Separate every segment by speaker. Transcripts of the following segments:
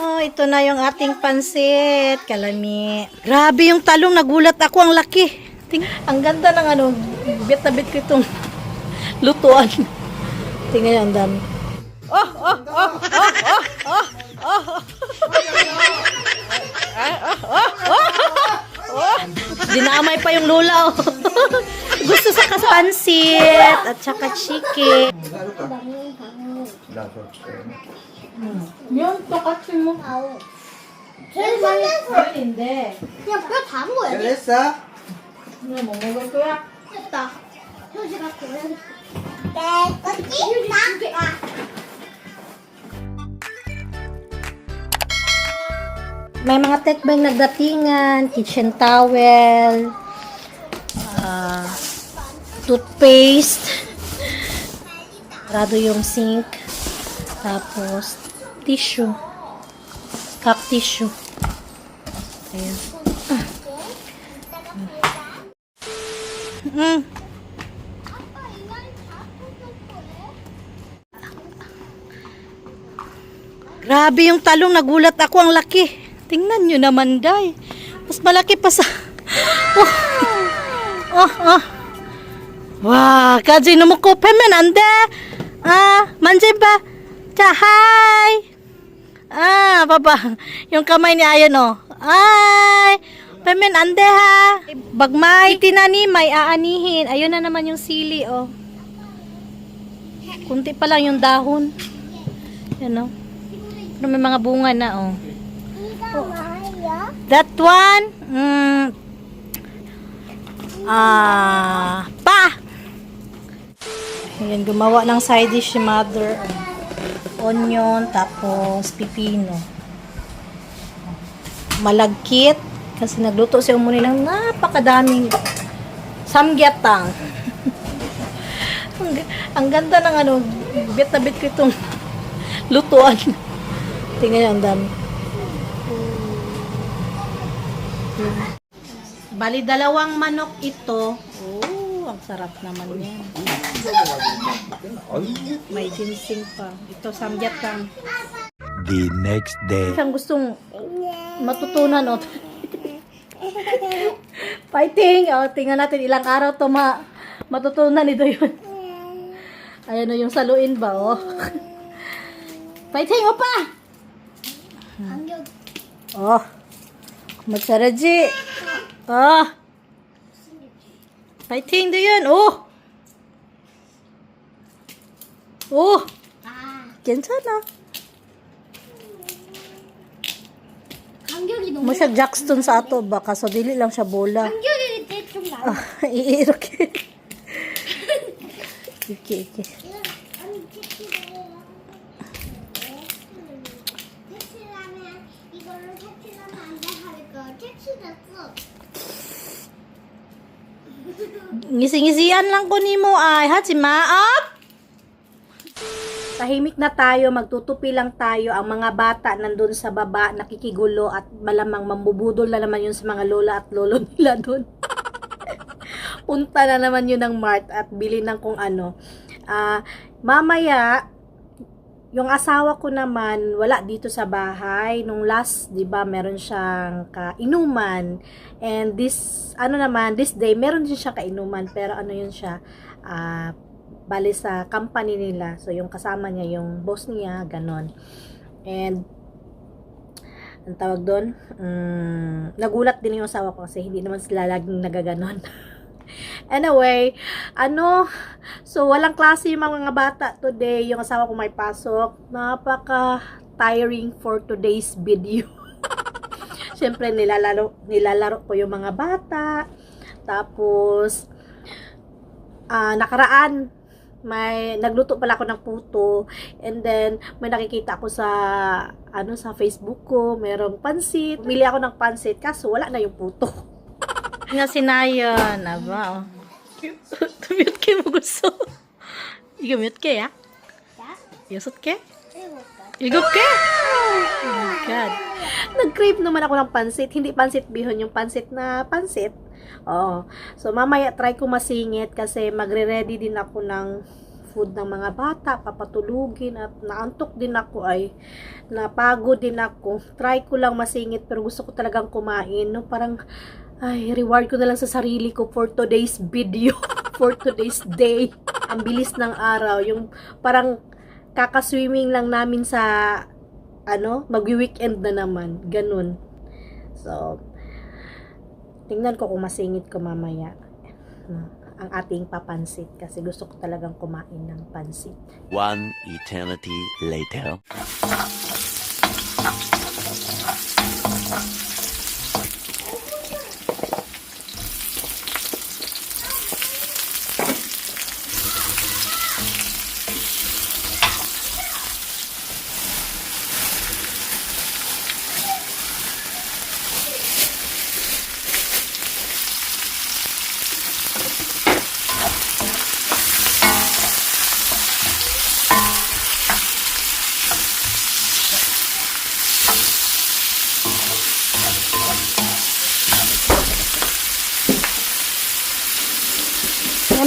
Speaker 1: Oh, ito na yung ating pansit. Kalami. Grabe yung talong. Nagulat ako. Ang laki. Ang ganda ng ano. Bit na bit ko itong lutuan. Tingnan nyo, ang dami. Oh, oh, oh, oh, oh, oh, oh. Oh, dinamay pa yung lula, oh. Gusto sa kapansit at saka chicken. Yun, tokatsin mo.
Speaker 2: 제일 많이
Speaker 1: Hindi.
Speaker 2: 그냥 뼈 다 먹어야 돼.
Speaker 3: 잘했어?
Speaker 1: Ano mo, 먹을 거야?
Speaker 2: 됐다. 휴지 갖고 오래. 깨끗이 나.
Speaker 1: May mga tekbeng nagdatingan, kitchen towel, toothpaste, rado yung sink, tapos tissue, cup tissue. Ayan. Grabe yung talong, nagulat ako, ang laki. Tingnan nyo naman, day. Mas malaki pa sa... Oh. Oh, oh. Wow, kaji no mo ko pemen ande. Manjin ba? Ja, hi. Baba. Yung kamay ni Ayan, oh. Ay, pemen ande ha. Bagmay tinani, may aanihin. Ayun na naman yung sili, oh. Kunti pa lang yung dahon. Yan, oh. Pero may mga bunga na, oh. That one, pa! Ayan, gumawa ng side dish si mother. Onion, tapos pipino. Malagkit, kasi nagluto siya umuni ng napakadaming samgyetang. Ang ganda ng ano, bit na bit ko itong lutuan. Tingnan nyo, ang dami. Bali, dalawang manok ito. Oh, ang sarap naman yan. May ginseng pa. Ito, samgyetang.
Speaker 4: The next day.
Speaker 1: Isang gustong matutunan, oh. Fighting! Oh, tingnan natin ilang araw to matutunan ito yun. Ayan o, yung saluin ba, oh. Fighting, opa! Oh. Magsaraji. Fighting do yun. Oh. Oh. 괜찮아.
Speaker 2: 간격이 너무.
Speaker 1: Mo siya Jackson sa ato ba? Kaso dili lang siya bola.
Speaker 2: 간격이 좀 나.
Speaker 1: Iiroke. Okay. Ngisi-ngisian lang ko nimo ay hajima up. Tahimik na tayo, magtutupi lang tayo. Ang mga bata nandun sa baba nakikigulo at malamang mambubudol na naman yun sa mga lola at lolo nila dun. Punta na naman yun ng mart at bili ng kung ano. Mamaya yung asawa ko naman wala dito sa bahay nung last, 'di ba, meron siyang kainuman, and this day meron din siya kainuman, pero ano yun siya, bali sa company nila, so yung kasama niya yung boss niya, ganon. And ang tawag doon, nagulat din yung asawa ko kasi hindi naman sila laging nagaganon. Anyway, so walang klase yung mga bata today. Yung asawa ko may pasok. Napaka-tiring for today's video. Siyempre, nilalaro ko yung mga bata. Tapos, nakaraan, nagluto pala ako ng puto. And then, may nakikita ako sa Facebook ko, merong pansit. Bili ako ng pansit, kaso wala na yung puto. Nga sinayon, aba, oh. Tumute ke mo gusto. Igamute ke, ya? Yusot ke? Igop ke? Oh my God. Nag-crave naman ako ng pansit. Hindi pansit bihon, yung pansit na pansit. Oh. So, mamaya try ko masingit kasi magre-ready din ako ng food ng mga bata, papatulugin, at naantok din ako ay napagod din ako. Try ko lang masingit pero gusto ko talagang kumain, no? Parang ay, reward ko na lang sa sarili ko for today's video, for today's day. Ang bilis ng araw, yung parang kakaswimming lang namin sa magwi-weekend na naman, ganun. So, tingnan ko kung masingit ko mamaya ang ating papansit kasi gusto ko talagang kumain ng pansit.
Speaker 4: One eternity later.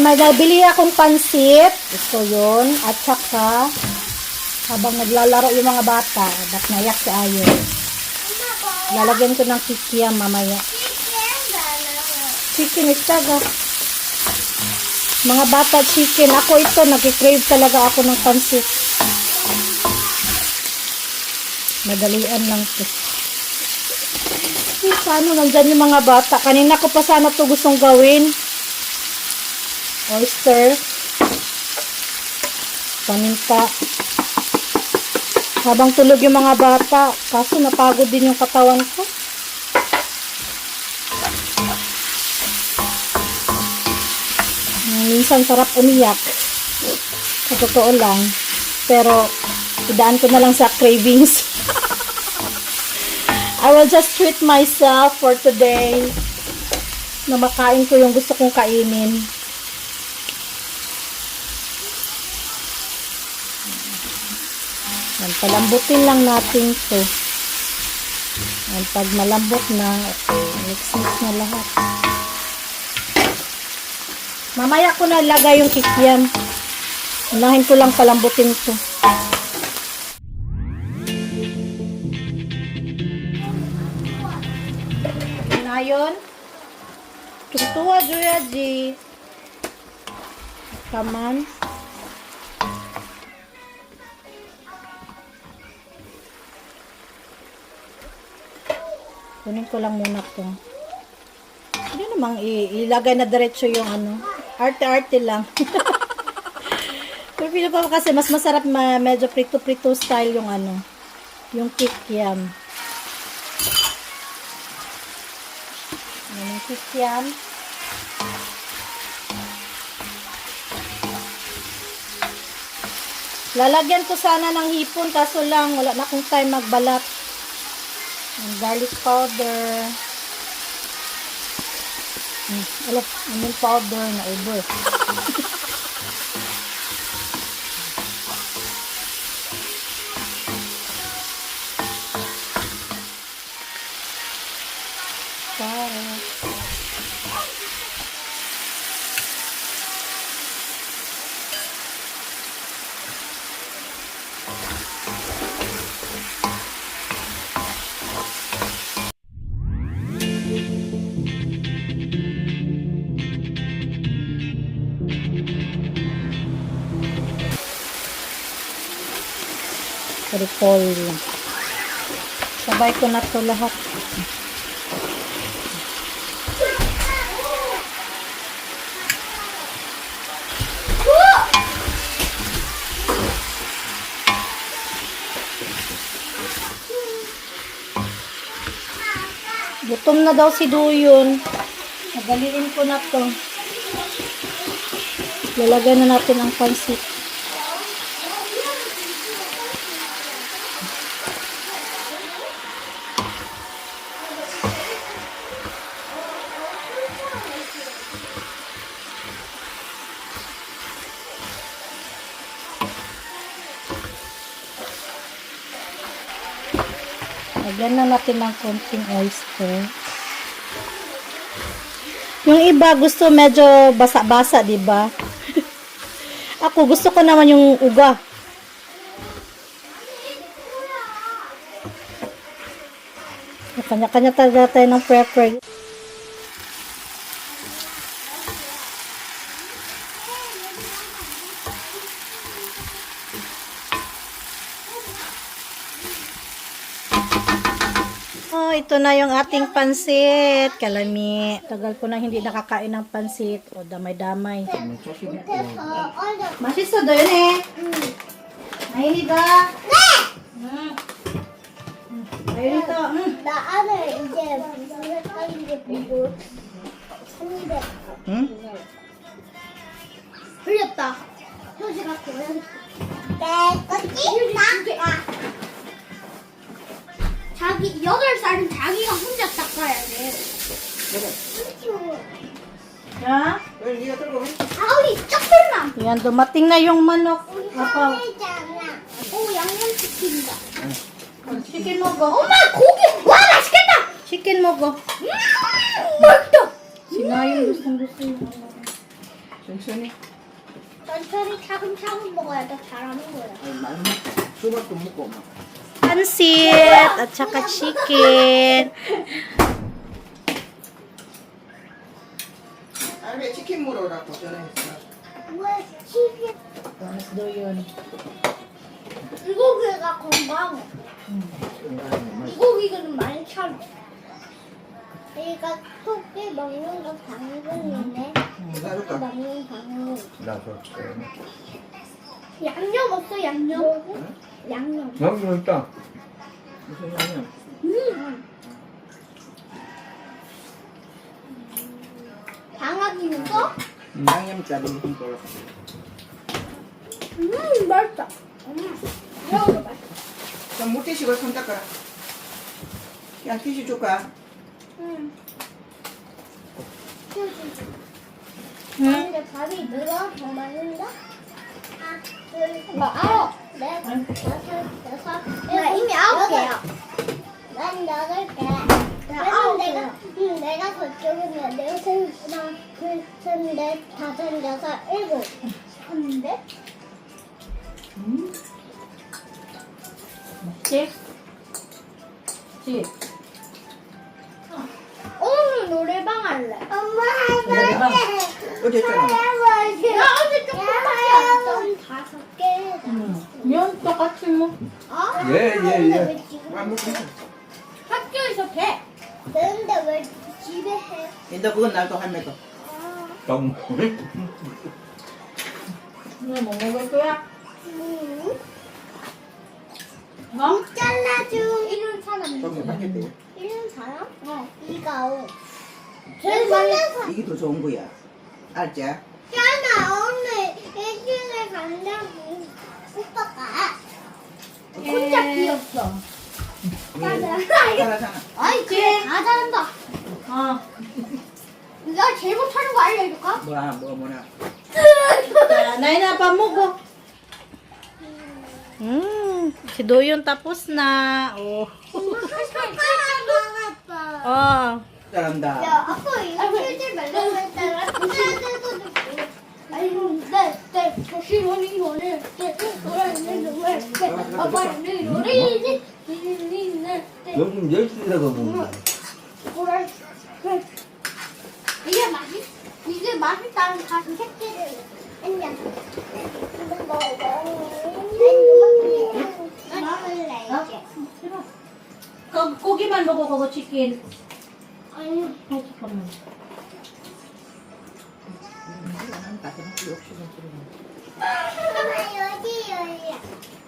Speaker 1: May nabili akong pansit. Ito yun. At saka, habang naglalaro yung mga bata, ba't naiyak si Ayo. Lalagyan ko ng kikiam mamaya. Chicken is taga. Mga bata chicken. Ako ito, nag-crave talaga ako ng pansit. Madalian lang ito. Paano nandyan yung mga bata? Kanina ko pa sana ito gustong gawin. Oyster, paminta. Habang tulog yung mga bata, kaso napagod din yung katawan ko. Minsan sarap umiyak. Sa totoo lang. Pero, idaan ko na lang sa cravings. I will just treat myself for today. Na makain ko yung gusto kong kainin. Palambutin lang natin ito. Pag malambot na, okay, mix-mix na lahat. Mamaya ko na lagay yung kikiam. Unahin ko lang palambutin ito. Ngayon, tutuwa Juya G. Come on. Kunin ko lang muna ito. Hindi namang ilagay na diretso yung arte-arte lang. Pero pila pa kasi mas masarap medyo prito-prito style yung yung kikiam. Yung kikiam. Lalagyan ko sana ng hipon kaso lang wala na akong time magbalat. And garlic powder. Onion powder na ubos. Carrots. Repol lang. Sabay ko na to lahat. Gutom na daw si Duyon. Nagaliin ko na to. Lalagyan na natin ang pansit. Lagyan na natin ng konting oyster. Yung iba gusto medyo basa-basa, 'di ba? Ako, gusto ko naman yung uga. Kanya-kanya talaga tayo ng prefer. Oh, ito na yung ating pansit. Kalami. Tagal ko na hindi nakakain ng pansit. O, damay-damay. Masisod yun eh. Ay, ba? Ayun ito.
Speaker 2: 나안을 이제 이제 보고 했는데 흘렸다. 휴지 갖고 나 자기 8살은 자기가 혼자 닦아야 돼.
Speaker 1: Ha?
Speaker 2: 아우리 쩍벌남.
Speaker 1: Yan, dumating na yung manok. Apaw.
Speaker 2: 오 양념치킨이다.
Speaker 1: Chicken mo go.
Speaker 2: 엄마 고기 와 맛있겠다.
Speaker 1: Chicken mo go.
Speaker 2: 맛있다.
Speaker 1: Sinayong gustong-gusto yung
Speaker 3: 천천히.
Speaker 2: 천천히 차근차근 먹어야 더 잘하는 거야.
Speaker 3: 많이 수박도 먹고 막.
Speaker 1: pansit at saka chicken.
Speaker 3: 아, 왜 치킨 물어라고 전화했어?
Speaker 2: 왜 치킨?
Speaker 1: Mas do yun.
Speaker 2: 이 고기가 건강해. 이 고기는 많이 참. 얘가 토끼 먹는 거 당근이네.
Speaker 3: 나줄까?
Speaker 2: 먹는 당근.
Speaker 3: 나줘.
Speaker 2: 양념 없어 양념? 양념.
Speaker 3: 너무 있다. 무슨 양념?
Speaker 2: 방아기는 거?
Speaker 3: 양념짜리 무슨 거?
Speaker 2: 맛있다. 이거도 맛있다.
Speaker 3: 자, 물티슈가 손 닦아라. 야, 티슈 줄까?
Speaker 2: 근데 밥이 늘어 더 많은데? 나 이미 9개야. 난 8개. 내가 저쪽은 넷, 다섯, 여섯, 일곱. 했는데?
Speaker 1: Chick? Chick.
Speaker 2: 오늘 노래방 할래.
Speaker 1: 노래방?
Speaker 3: 어제 했잖아.
Speaker 2: 나 어제 조금밖에 안 떴어. 5개.
Speaker 1: Yun, 똑같이 mo.
Speaker 2: 어?
Speaker 3: 예.
Speaker 2: 왜 지금
Speaker 3: 안 먹고 있어.
Speaker 2: 학교에서 돼. 되는데 왜 집에 해?
Speaker 3: 근데 그건 나도 할매도. 너무.
Speaker 1: Ano mo, magay ko ya?
Speaker 2: 못 잘라줘. 이런 사람
Speaker 3: 저기
Speaker 2: 누구야?
Speaker 3: 맛있대.
Speaker 2: 이런 사람? 이가오. 제일 많이
Speaker 3: 이게 더 좋은 거야. 알지?
Speaker 2: 잖아. 오늘 일주일에 간다고. 오빠가. 혼자 비었어. 맞아.
Speaker 3: 잘하잖아.
Speaker 2: 아이 그래 다 잘한다.
Speaker 1: Ah.
Speaker 2: 내가 제일 못하는 거 알려줄까?
Speaker 3: 뭐나.
Speaker 1: Nay na pa mo go. Si Doyon tapos na. Oh.
Speaker 2: 나갔다.
Speaker 1: Oh.
Speaker 3: 잘한다.
Speaker 2: 야 아빠 이거 실질 말라고 했다가 아이고 네 조심하니 오늘 아빠는 노래지
Speaker 5: 요즘 10시라고 먹는다.
Speaker 2: 이게 맛있다는 가슴 새끼를 안녕 먹을래 이제
Speaker 1: 고기만 먹어, 그거 치킨.
Speaker 2: 아니
Speaker 1: Ay, 잠깐만.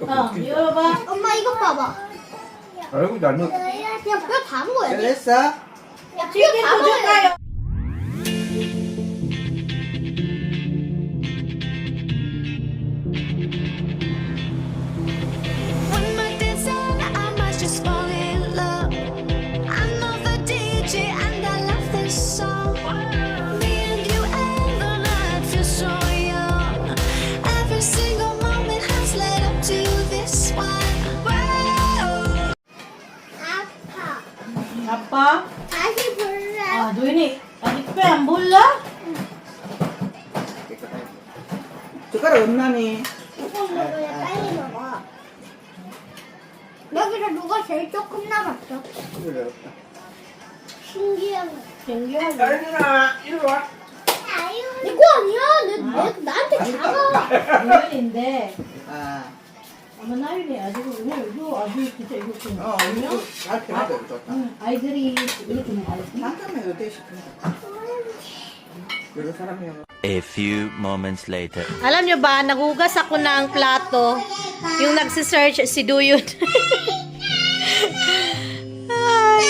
Speaker 2: 여기
Speaker 1: 열어봐.
Speaker 2: 엄마 이거 봐봐
Speaker 5: 아이고, 잘 먹.
Speaker 2: 그냥 뼈 다 먹어야 돼
Speaker 3: 잘했어?
Speaker 2: 야, 뼈 다 먹어야 돼
Speaker 6: When my days end, I might just fall in love. I know the DJ and I love this song. Me and you and the night feels so young. Every single moment has led up to this one. Whoa.
Speaker 2: 아파
Speaker 1: Apa?
Speaker 2: 다시 볼래
Speaker 1: Ah, Doyon eh. Adik pa, ang bula.
Speaker 3: 젓가락 없나니?
Speaker 2: 조금 먹어야 빨리 먹어. 여기서 누가 제일 조금 남았어?
Speaker 3: 그래 없다.
Speaker 2: 신기한 거.
Speaker 1: 신기하네.
Speaker 3: 딸기나 이리 와.
Speaker 2: 이거 아니야. 나한테 작아.
Speaker 1: 당연인데
Speaker 3: 아,
Speaker 1: 아마 나윤이 아직 오늘 이거 아주 진짜 이거 좀
Speaker 3: 이거 잘 편하게 좋다.
Speaker 1: 아이들이 이렇게 먹어요.
Speaker 3: 남자면 어때 싶은데? 여러 사람이
Speaker 4: A few moments later.
Speaker 1: Alam nyo ba, naghugas ako ng plato. Yung nagsisearch si Duyun. Ay.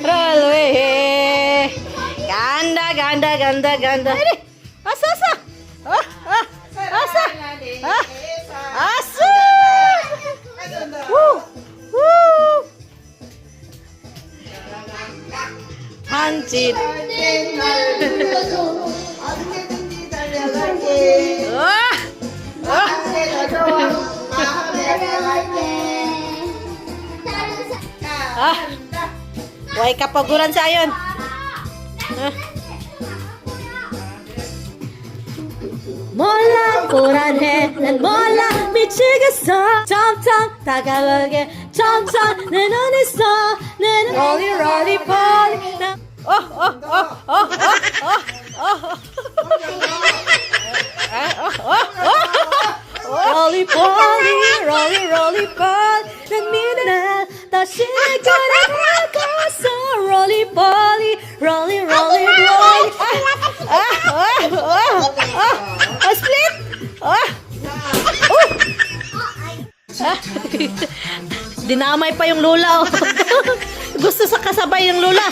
Speaker 1: Rolwe. Ganda, ganda, ganda, ganda. Ay, asa, asa. Asa. Asa. Woo. Woo. 한짓.
Speaker 3: 언제든지 달려갈게. 내가 좋아.
Speaker 1: Way kapaguran sa ayon. 몰라 고란해 난 몰라 미치겠어 점점 다가오게 점점 내 눈이 써 내 눈 rolly rolly polly rolly polly rolly rolly polly 난 미련해 다시 내게 가서 rolly polly rolly rolly polly split dinamay pa yung lula oh. Gusto sa kasabay yung lula